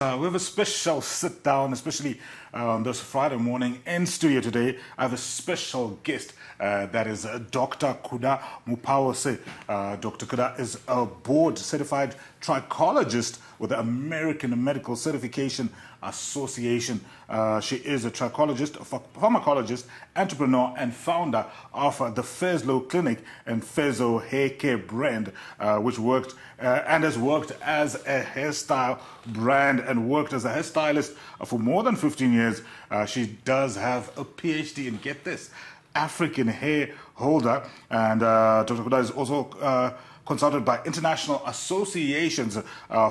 We have a special sit down, especially this Friday morning in studio today. I have a special guest that is Dr. Kuda Mupawose. Dr. Kuda is a board certified trichologist with the American Medical Certification Association. She is a trichologist, pharmacologist, entrepreneur, and founder of the Feslo Clinic and Feslo Hair Care brand, which worked and has worked as a hairstyle brand and worked as a hairstylist for more than 15 years. She does have a PhD in, get this, African hair holder, and Dr. Kuda is also consulted by international associations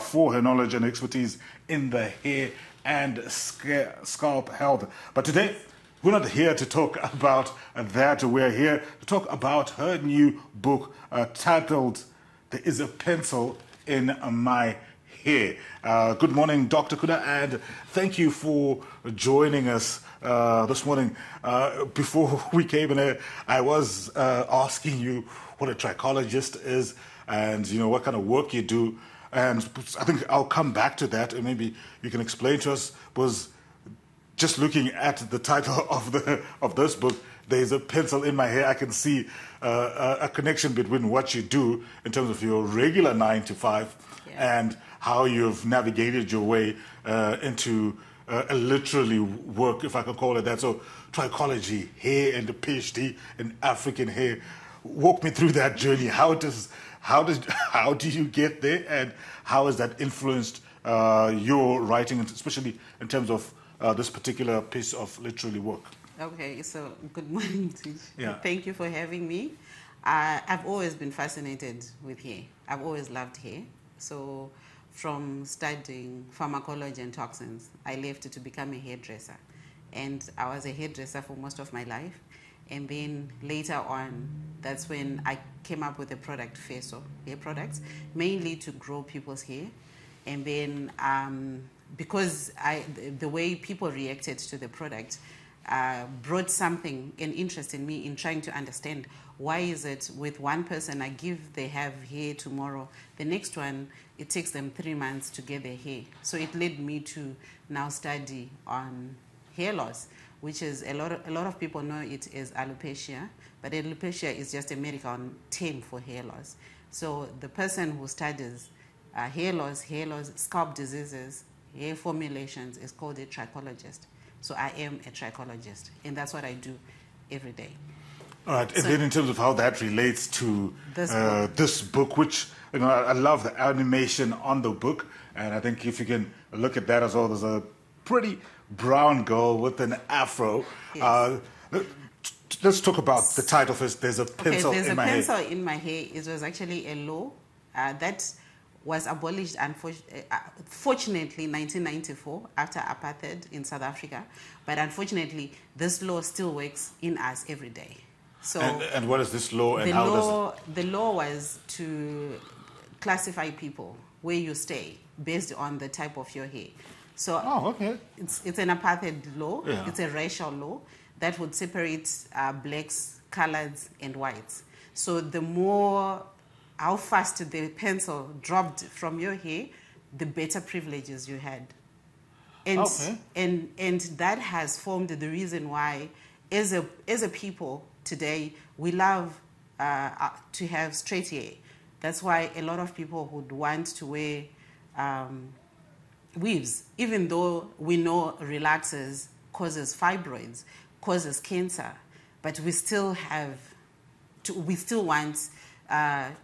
for her knowledge and expertise in the hair and scalp health. But today, we're not here to talk about that. We're here to talk about her new book titled "There is a Pencil in My Hair." Good morning, Dr. Kuda, and thank you for joining us this morning. Before we came in here, I was asking you what a trichologist is and what kind of work you do. And I think I'll come back to that, and maybe you can explain to us. Was just looking at the title of this book, "There's a Pencil in My Hair." I can see a connection between what you do in terms of your regular 9 to 5 and how you've navigated your way into literally work, if I can call it that. So trichology, hair, and a PhD in African hair. Walk me through that journey. How do you get there, and how has that influenced your writing, especially in terms of this particular piece of literary work? Okay, so good morning, Tich. Yeah. Thank you for having me. I've always been fascinated with hair. I've always loved hair. So from studying pharmacology and toxins, I left to become a hairdresser. And I was a hairdresser for most of my life. And then later on, that's when I came up with the product Feslo hair products, mainly to grow people's hair. And then because the way people reacted to the product brought an interest in me in trying to understand why is it with one person they have hair tomorrow, the next one it takes them 3 months to get their hair. So it led me to now study on hair loss, which is a lot of people know it as alopecia, but alopecia is just a medical term for hair loss. So the person who studies hair loss, scalp diseases, hair formulations is called a trichologist. So I am a trichologist, and that's what I do every day. All right, and then in terms of how that relates to this book, which I love the animation on the book, and I think if you can look at that as well, there's a pretty brown girl with an afro. Yes. Let's talk about the title first. There's a pencil in my hair. There's a pencil in my hair. It was actually a law that was abolished, fortunately, in 1994 after apartheid in South Africa. But unfortunately, this law still works in us every day. So, and what is this law, and how does it? The law was to classify people where you stay based on the type of your hair. So okay. It's an apartheid law. Yeah. It's a racial law that would separate blacks, coloreds, and whites. So how fast the pencil dropped from your hair, the better privileges you had. And that has formed the reason why, as a people today, we love to have straight hair. That's why a lot of people would want to wear weaves, even though we know relaxers causes fibroids, causes cancer, but we still want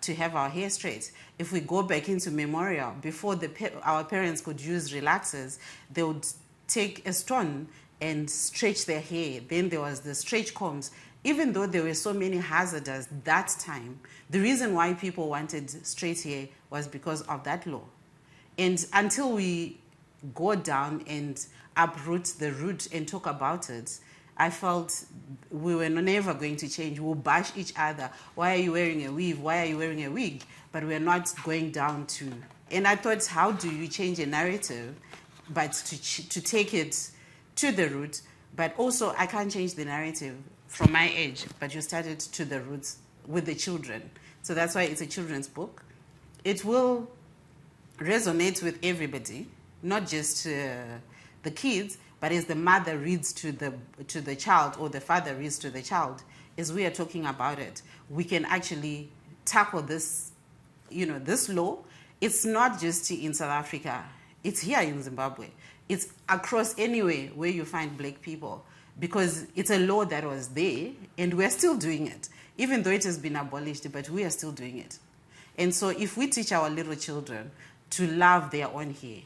to have our hair straight. If we go back into memorial, before our parents could use relaxers, they would take a stone and stretch their hair. Then there was the stretch combs. Even though there were so many hazards that time, the reason why people wanted straight hair was because of that law. And until we go down and uproot the root and talk about it, I felt we were never going to change. We'll bash each other. Why are you wearing a weave? Why are you wearing a wig? But we're not going down to... And I thought, how do you change a narrative, but to take it to the root? But also, I can't change the narrative from my age, but you started to the roots with the children. So that's why it's a children's book. It will resonate with everybody, not just the kids, but as the mother reads to the child or the father reads to the child, as we are talking about it, we can actually tackle this, this law. It's not just in South Africa, it's here in Zimbabwe. It's across anywhere where you find black people, because it's a law that was there and we're still doing it. Even though it has been abolished, but we are still doing it. And so if we teach our little children to love their own hair,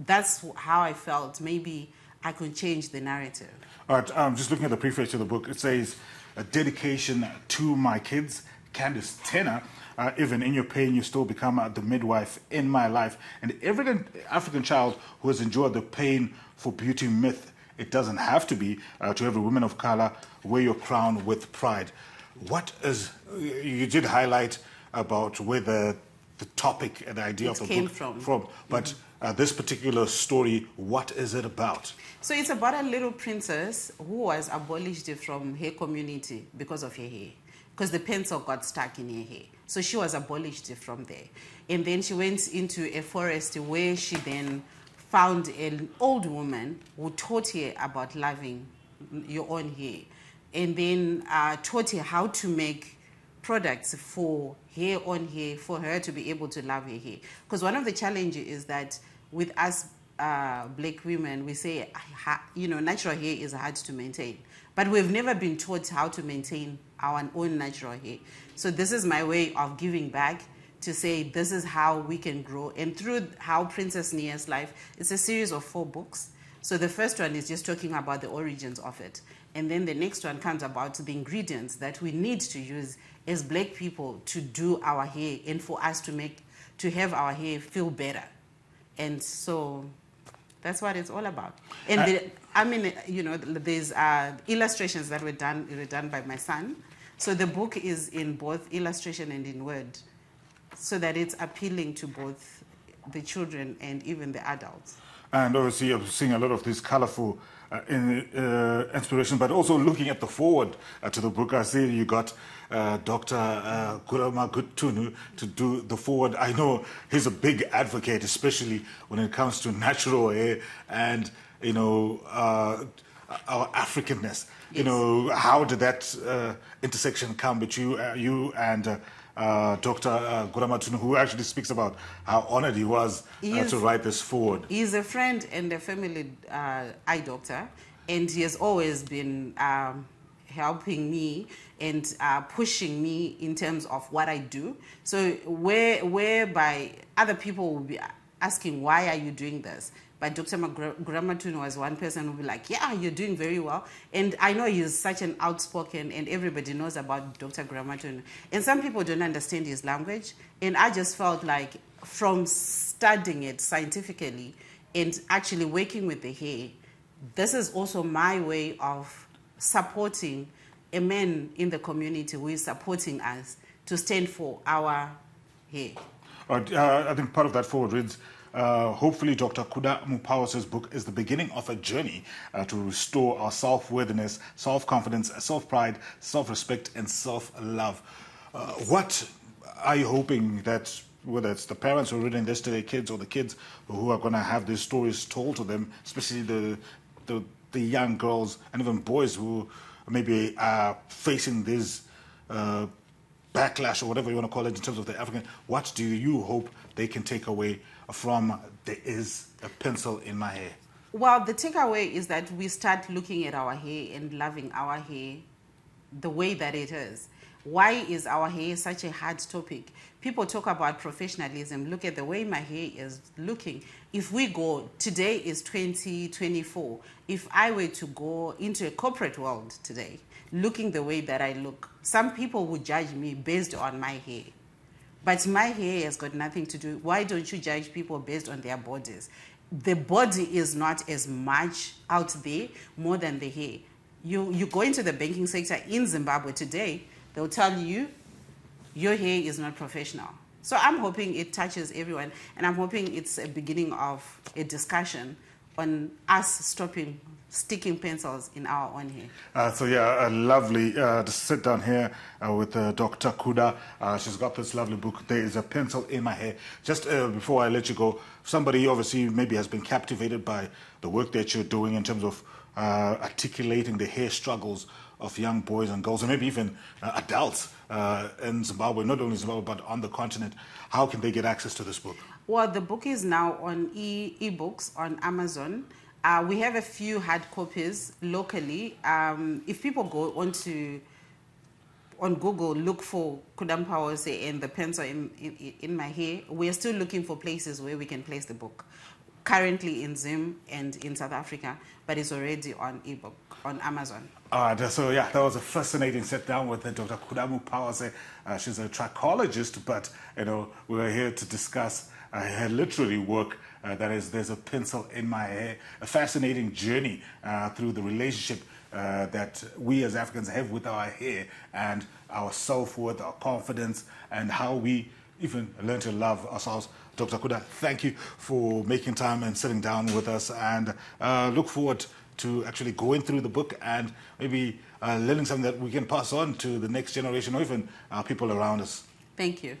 that's how I felt maybe I could change the narrative. All right, just looking at the preface to the book, it says, a dedication to my kids, Candace Tenor. Even in your pain, you still become the midwife in my life. And every African child who has endured the pain for beauty myth, it doesn't have to be, to every woman of color, wear your crown with pride. What is, you did highlight about where the topic and the idea of the came book from. But this particular story, what is it about? So it's about a little princess who was abolished from her community because of her hair, because the pencil got stuck in her hair. So she was abolished from there. And then she went into a forest where she then found an old woman who taught her about loving your own hair, and then taught her how to make products for her own hair, for her to be able to love her hair. Because one of the challenges is that with us black women, we say, natural hair is hard to maintain. But we've never been taught how to maintain our own natural hair. So this is my way of giving back, to say this is how we can grow. And through How Princess Nia's Life, it's a series of 4 books. So the first one is just talking about the origins of it. And then the next one comes about the ingredients that we need to use as black people to do our hair and for us to have our hair feel better. And so that's what it's all about. And there's illustrations that were done by my son. So the book is in both illustration and in word, so that it's appealing to both the children and even the adults. And obviously you're seeing a lot of these colorful inspiration, but also looking at the forward to the book. I see you got Dr. Kuda Mupawose to do the forward. I know he's a big advocate, especially when it comes to natural hair and, our Africanness. Yes. How did that intersection come between you and Dr. Kuda Mupawose, who actually speaks about how honored he was to write this forward? He's a friend and a family eye doctor, and he has always been helping me and pushing me in terms of what I do. So whereby other people will be asking, why are you doing this? But Dr. Kuda Mupawose was one person who would be like, yeah, you're doing very well. And I know he's such an outspoken, and everybody knows about Dr. Kuda Mupawose. And some people don't understand his language. And I just felt like from studying it scientifically and actually working with the hair, this is also my way of supporting a man in the community who is supporting us to stand for our hair. I think part of that forward reads, hopefully Dr. Kuda Mupawose's book is the beginning of a journey to restore our self-worthiness, self-confidence, self-pride, self-respect, and self-love. What are you hoping that, whether it's the parents who are reading this to their kids or the kids who are going to have these stories told to them, especially the young girls and even boys who maybe are facing this backlash or whatever you want to call it in terms of the African, what do you hope they can take away from there is a pencil in my hair? Well, the takeaway is that we start looking at our hair and loving our hair the way that it is. Why is our hair such a hard topic? People talk about professionalism. Look at the way my hair is looking. If we go, today is 2024. If I were to go into a corporate world today, looking the way that I look, some people would judge me based on my hair. But my hair has got nothing to do. Why don't you judge people based on their bodies? The body is not as much out there more than the hair. You go into the banking sector in Zimbabwe today, they'll tell you your hair is not professional. So I'm hoping it touches everyone, and I'm hoping it's a beginning of a discussion on us sticking pencils in our own hair. So yeah, lovely to sit down here with Dr. Kuda. She's got this lovely book, There Is a Pencil in My Hair. Just before I let you go, somebody obviously maybe has been captivated by the work that you're doing in terms of articulating the hair struggles of young boys and girls, and maybe even adults in Zimbabwe, not only Zimbabwe, but on the continent. How can they get access to this book? Well, the book is now on e-books on Amazon. We have a few hard copies locally. If people go on Google, look for Kuda Mupawose and the pencil in my hair, we are still looking for places where we can place the book. Currently in Zim and in South Africa, but it's already on ebook on Amazon. So yeah, that was a fascinating sit down with Dr. Kuda Mupawose. She's a trachologist, but we're here to discuss her literary work. That is, There's a Pencil in My Hair, a fascinating journey through the relationship that we as Africans have with our hair and our self-worth, our confidence, and how we even learn to love ourselves. Dr. Kuda, thank you for making time and sitting down with us, and look forward to actually going through the book and maybe learning something that we can pass on to the next generation or even people around us. Thank you.